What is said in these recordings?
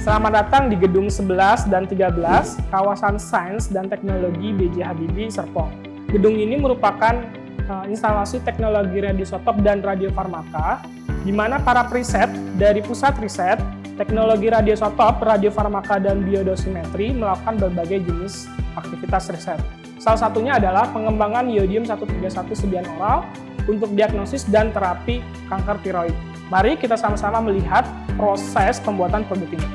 Selamat datang di Gedung 11 dan 13, kawasan Sains dan Teknologi B.J. Habibie, Serpong. Gedung ini merupakan instalasi teknologi radioisotop dan radiofarmaka, di mana para periset dari Pusat Riset Teknologi Radioisotop, Radiofarmaka, dan Biodosimetri melakukan berbagai jenis aktivitas riset. Salah satunya adalah pengembangan iodium-131 sediaan oral untuk diagnosis dan terapi kanker tiroid. Mari kita sama-sama melihat proses pembuatan produk ini.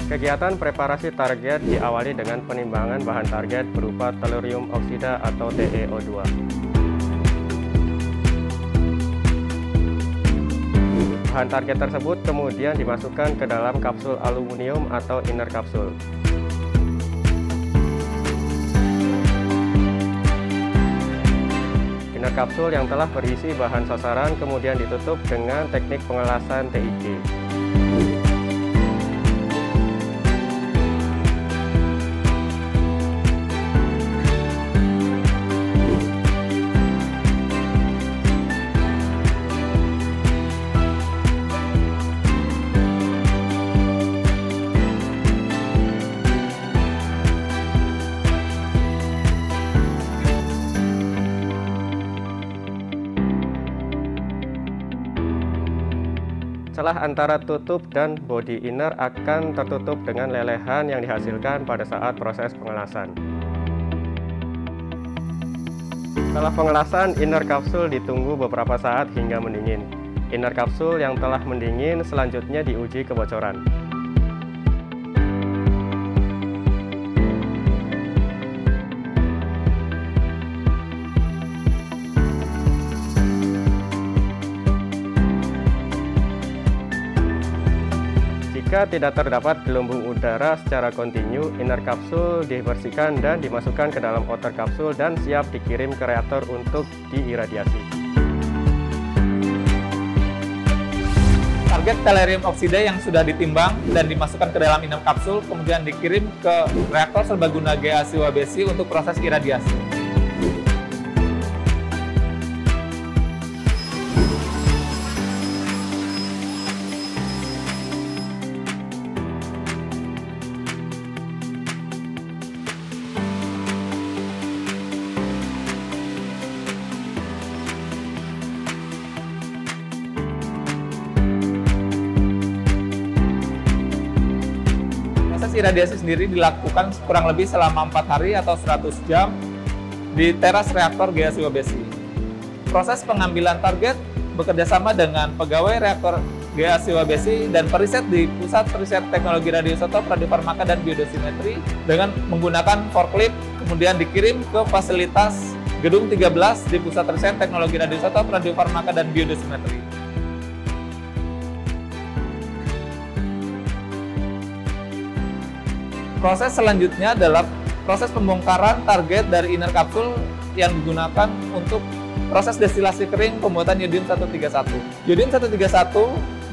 Kegiatan preparasi target diawali dengan penimbangan bahan target berupa tellurium oksida atau TeO2. Bahan target tersebut kemudian dimasukkan ke dalam kapsul aluminium atau inner kapsul. Inner kapsul yang telah berisi bahan sasaran kemudian ditutup dengan teknik pengelasan TIG. Celah antara tutup dan body inner akan tertutup dengan lelehan yang dihasilkan pada saat proses pengelasan. Setelah pengelasan, inner kapsul ditunggu beberapa saat hingga mendingin. Inner kapsul yang telah mendingin selanjutnya diuji kebocoran. Jika tidak terdapat gelembung udara secara kontinu, inner kapsul dibersihkan dan dimasukkan ke dalam outer kapsul dan siap dikirim ke reaktor untuk diiradiasi. Target tellurium oksida yang sudah ditimbang dan dimasukkan ke dalam inner kapsul kemudian dikirim ke reaktor serbaguna GA-SIWA-BESI untuk proses iradiasi. Iradiasi sendiri dilakukan kurang lebih selama 4 hari atau 100 jam di teras reaktor GA-SIWA-BESI. Proses pengambilan target bekerjasama dengan pegawai reaktor GA-SIWA-BESI dan periset di Pusat Riset Teknologi Radioisotop, Radiofarmaka, dan Biodosimetri dengan menggunakan forklift kemudian dikirim ke fasilitas Gedung 13 di Pusat Riset Teknologi Radioisotop, Radiofarmaka, dan Biodosimetri. Proses selanjutnya adalah proses pembongkaran target dari inner kapsul yang digunakan untuk proses destilasi kering pembuatan iodium-131. Iodium-131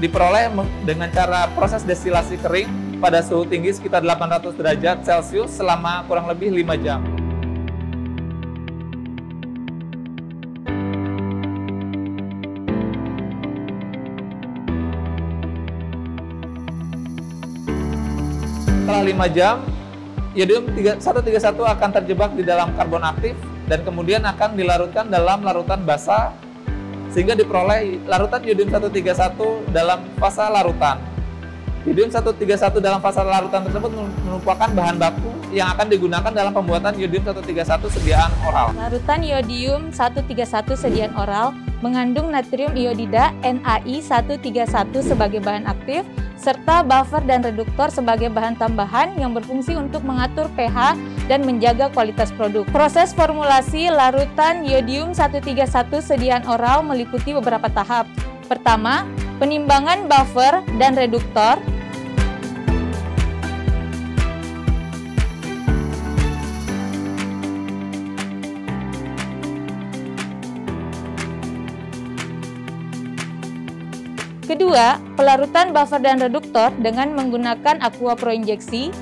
diperoleh dengan cara proses destilasi kering pada suhu tinggi sekitar 800 derajat Celcius selama kurang lebih 5 jam. Setelah 5 jam, iodium-131 akan terjebak di dalam karbon aktif dan kemudian akan dilarutkan dalam larutan basa sehingga diperoleh larutan iodium-131 dalam fasa larutan. Iodium-131 dalam fasa larutan tersebut merupakan bahan baku yang akan digunakan dalam pembuatan iodium-131 sediaan oral. Larutan iodium-131 sediaan oral mengandung natrium iodida NaI-131 sebagai bahan aktif, serta buffer dan reduktor sebagai bahan tambahan yang berfungsi untuk mengatur pH dan menjaga kualitas produk. Proses formulasi larutan iodium-131 sediaan oral meliputi beberapa tahap. Pertama, penimbangan buffer dan reduktor. Kedua, pelarutan buffer dan reduktor dengan menggunakan aqua proinjeksi.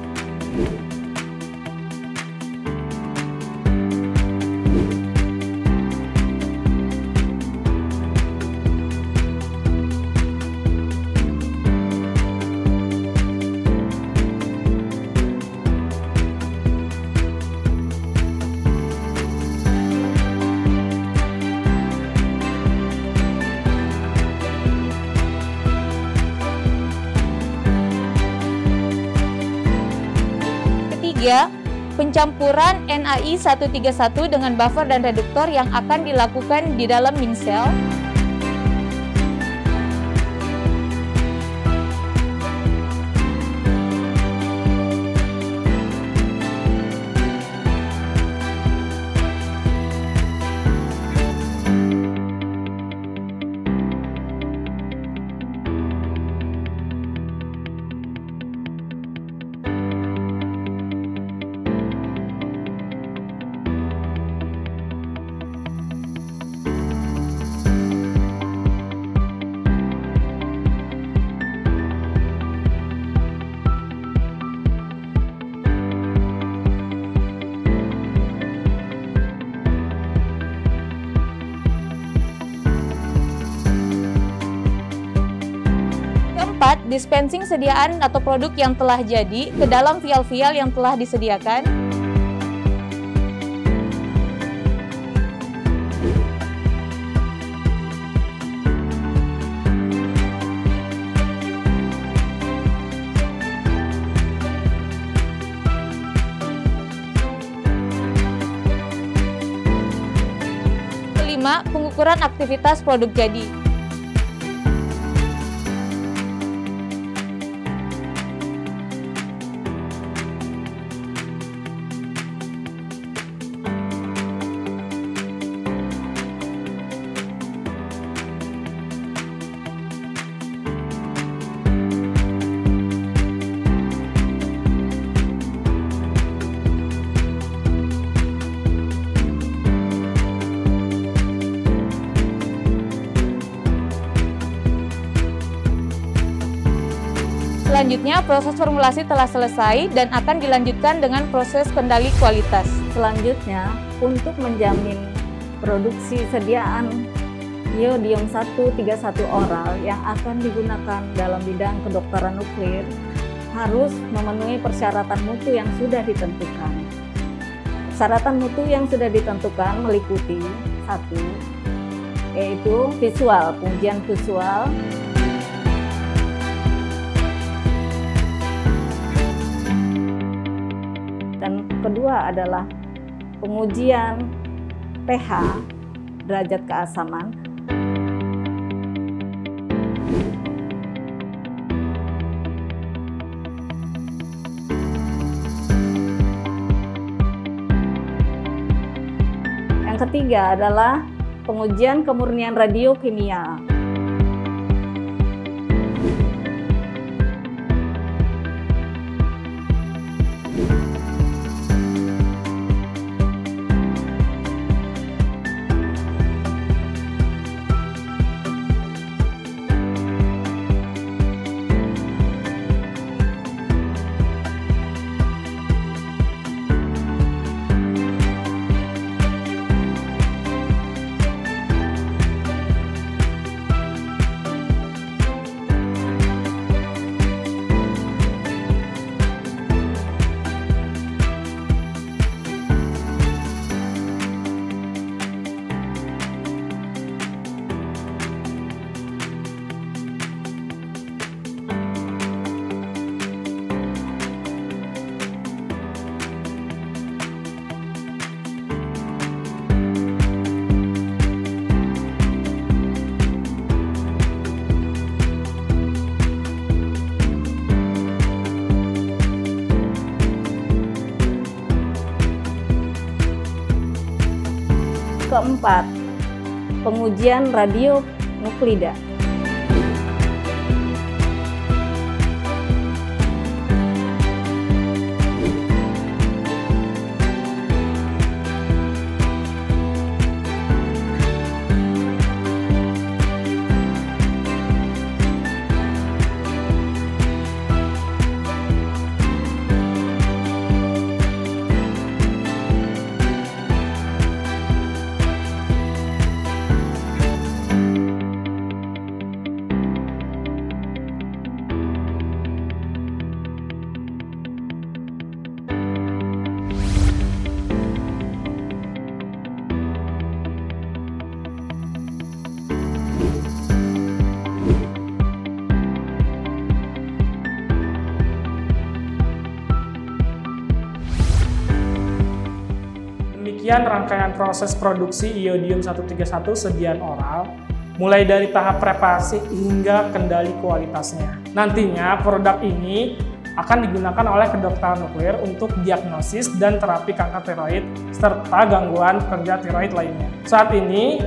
Pencampuran NAI 131 dengan buffer dan reduktor yang akan dilakukan di dalam mincel. Dispensing sediaan atau produk yang telah jadi ke dalam vial-vial yang telah disediakan. Kelima, pengukuran aktivitas produk jadi. Selanjutnya, proses formulasi telah selesai dan akan dilanjutkan dengan proses kendali kualitas. Selanjutnya, untuk menjamin produksi sediaan iodium 131 oral yang akan digunakan dalam bidang kedokteran nuklir harus memenuhi persyaratan mutu yang sudah ditentukan. Persyaratan mutu yang sudah ditentukan meliputi 1, yaitu visual, pengujian visual, dan kedua adalah pengujian pH, derajat keasaman. Yang ketiga adalah pengujian kemurnian radiokimia. Keempat, pengujian radionuklida. penelitian rangkaian proses produksi iodium 131 sediaan oral, mulai dari tahap preparasi hingga kendali kualitasnya. Nantinya produk ini akan digunakan oleh kedokteran nuklir untuk diagnosis dan terapi kanker tiroid serta gangguan kerja tiroid lainnya. Saat ini,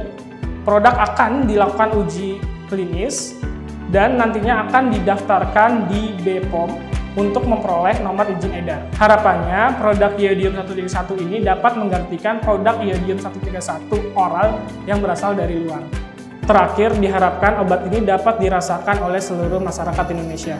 produk akan dilakukan uji klinis dan nantinya akan didaftarkan di BPOM untuk memperoleh nomor izin edar. Harapannya, produk iodium 131 ini dapat menggantikan produk iodium 131 oral yang berasal dari luar. Terakhir, diharapkan obat ini dapat dirasakan oleh seluruh masyarakat Indonesia.